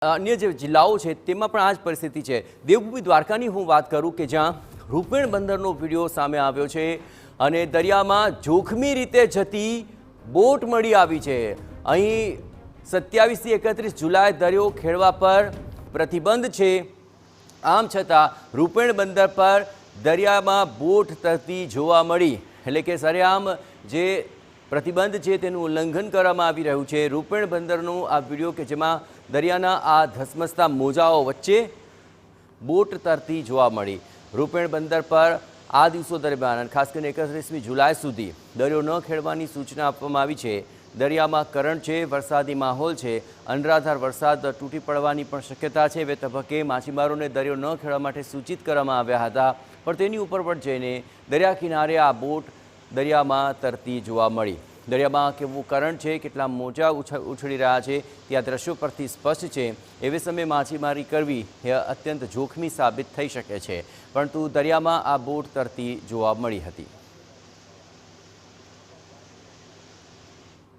अन्य જે જિલ્લાઓ છે તેમાં પણ આ જ પરિસ્થિતિ છે। દેવભૂમિ દ્વારકાની હું વાત કરું કે જ્યાં રૂપેણ બંદરનો વિડીયો સામે આવ્યો છે અને દરિયામાં જોખમી રીતે જતી બોટ મળી આવી છે। અહીં 27 થી 31 જુલાઈ દરિયો ખેડવા પર પ્રતિબંધ છે। આમ છતાં રૂપેણ બંદર પર દરિયામાં બોટ તરતી જોવા મળી, એટલે કે સરેઆમ જે પ્રતિબંધ છે તેનું ઉલ્લંઘન કરવામાં આવી રહ્યું છે। રૂપેણ બંદરનો આ વિડીયો કે જેમાં દરિયાના આ ધસમસતા મોજાઓ વચ્ચે બોટ તરતી જોવા મળી। રૂપેણ બંદર પર આ દિવસો દરમિયાન ખાસ કરીને 31મી જુલાઈ સુધી દરિયો ન ખેડવાની સૂચના આપવામાં આવી છે। દરિયામાં કરંટ છે, વરસાદી માહોલ છે, અનરાધાર વરસાદ તૂટી પડવાની પણ શક્યતા છે। હવે તબક્કે માછીમારોને દરિયો ન ખેડવા માટે સૂચિત કરવામાં આવ્યા હતા, પણ તેની ઉપર પણ જઈને દરિયા કિનારે આ બોટ દરિયામાં તરતી જોવા મળી। દરિયામાં કેવું કરંટ છે, કેટલા મોજા ઉછળી રહ્યા છે તે આ દ્રશ્યો પરથી સ્પષ્ટ છે। એવે સમયે માછીમારી કરવી એ અત્યંત જોખમી સાબિત થઈ શકે છે, પરંતુ દરિયામાં આ બોટ તરતી જોવા મળી હતી।